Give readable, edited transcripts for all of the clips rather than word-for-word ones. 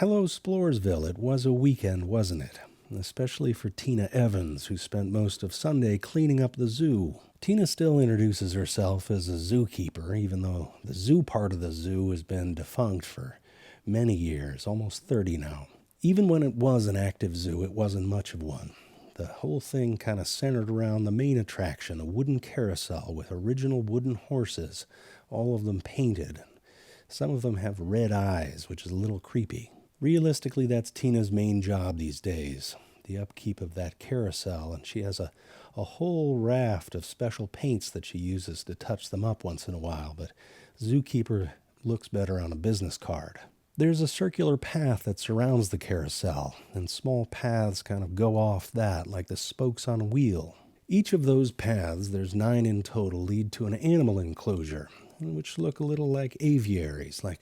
Hello, Sploresville. It was a weekend, wasn't it? Especially for Tina Evans, who spent most of Sunday cleaning up the zoo. Tina still introduces herself as a zookeeper, even though the zoo part of the zoo has been defunct for many years, almost 30 now. Even when it was an active zoo, it wasn't much of one. The whole thing kind of centered around the main attraction, a wooden carousel with original wooden horses, all of them painted. Some of them have red eyes, which is a little creepy. Realistically, that's Tina's main job these days, the upkeep of that carousel, and she has a whole raft of special paints that she uses to touch them up once in a while, but zookeeper looks better on a business card. There's a circular path that surrounds the carousel, and small paths kind of go off that, like the spokes on a wheel. Each of those paths, there's 9 in total, lead to an animal enclosure, which look a little like aviaries, like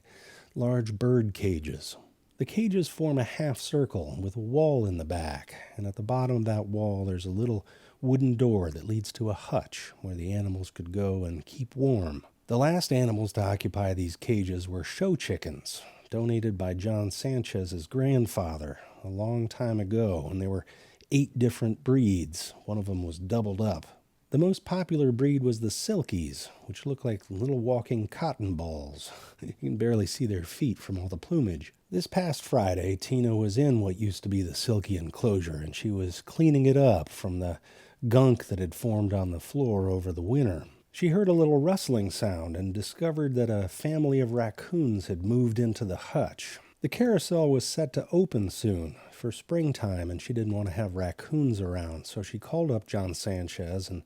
large bird cages. The cages form a half circle with a wall in the back, and at the bottom of that wall there's a little wooden door that leads to a hutch where the animals could go and keep warm. The last animals to occupy these cages were show chickens, donated by John Sanchez's grandfather a long time ago, and there were 8 different breeds. One of them was doubled up. The most popular breed was the Silkies, which look like little walking cotton balls. You can barely see their feet from all the plumage. This past Friday, Tina was in what used to be the Silky enclosure, and she was cleaning it up from the gunk that had formed on the floor over the winter. She heard a little rustling sound and discovered that a family of raccoons had moved into the hutch. The carousel was set to open soon for springtime, and she didn't want to have raccoons around, so she called up John Sanchez and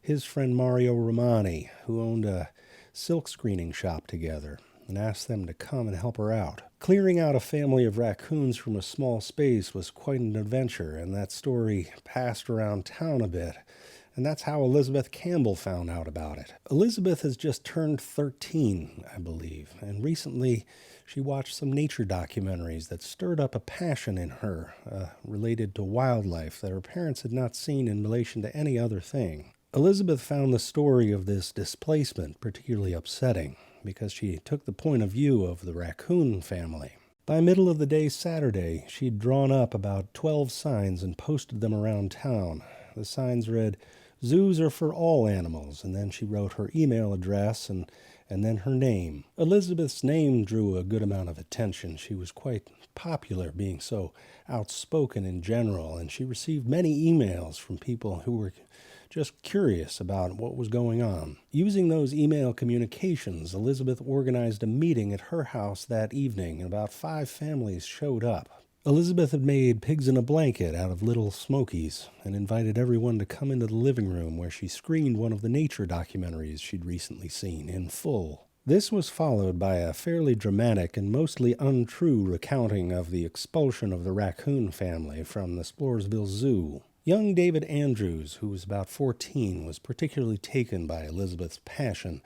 his friend Mario Romani, who owned a silk screening shop together, and asked them to come and help her out. Clearing out a family of raccoons from a small space was quite an adventure, and that story passed around town a bit. And that's how Elizabeth Campbell found out about it. Elizabeth has just turned 13, I believe, and recently she watched some nature documentaries that stirred up a passion in her related to wildlife that her parents had not seen in relation to any other thing. Elizabeth found the story of this displacement particularly upsetting because she took the point of view of the raccoon family. By middle of the day Saturday, she'd drawn up about 12 signs and posted them around town. The signs read, "Zoos are for all animals," and then she wrote her email address and then her name. Elizabeth's name drew a good amount of attention. She was quite popular, being so outspoken in general, and she received many emails from people who were just curious about what was going on. Using those email communications, Elizabeth organized a meeting at her house that evening, and about 5 families showed up. Elizabeth had made pigs in a blanket out of little smokies and invited everyone to come into the living room where she screened one of the nature documentaries she'd recently seen in full. This was followed by a fairly dramatic and mostly untrue recounting of the expulsion of the raccoon family from the Sploresville Zoo. Young David Andrews, who was about 14, was particularly taken by Elizabeth's passion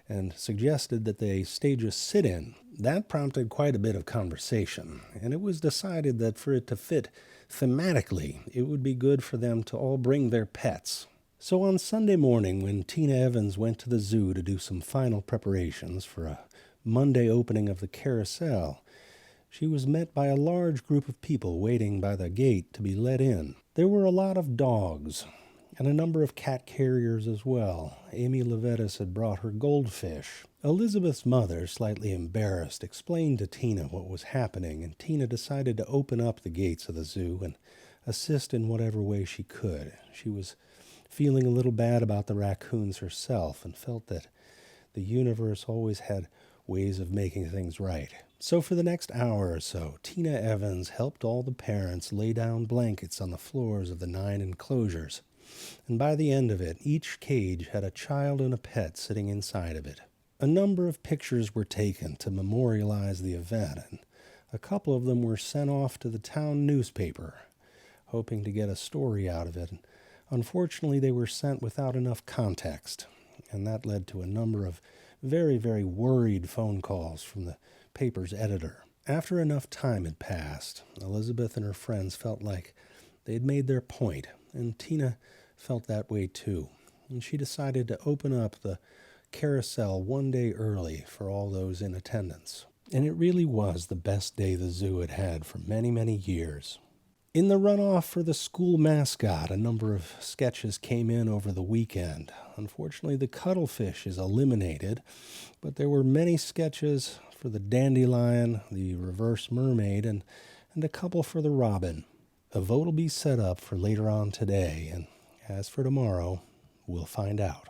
and suggested that they stage a sit-in. That prompted quite a bit of conversation, and it was decided that for it to fit thematically, it would be good for them to all bring their pets. So on Sunday morning, when Tina Evans went to the zoo to do some final preparations for a Monday opening of the carousel, she was met by a large group of people waiting by the gate to be let in. There were a lot of dogs, and a number of cat carriers as well. Amy Levettis had brought her goldfish. Elizabeth's mother, slightly embarrassed, explained to Tina what was happening, and Tina decided to open up the gates of the zoo and assist in whatever way she could. She was feeling a little bad about the raccoons herself and felt that the universe always had ways of making things right. So for the next hour or so, Tina Evans helped all the parents lay down blankets on the floors of the 9 enclosures. And by the end of it, each cage had a child and a pet sitting inside of it. A number of pictures were taken to memorialize the event, and a couple of them were sent off to the town newspaper, hoping to get a story out of it. Unfortunately, they were sent without enough context, and that led to a number of very, very worried phone calls from the paper's editor. After enough time had passed, Elizabeth and her friends felt like they'd made their point, and Tina felt that way too. And she decided to open up the carousel one day early for all those in attendance. And it really was the best day the zoo had had for many, many years. In the runoff for the school mascot, a number of sketches came in over the weekend. Unfortunately, the cuttlefish is eliminated, but there were many sketches for the dandelion, the reverse mermaid, and a couple for the robin. A vote will be set up for later on today, and as for tomorrow, we'll find out.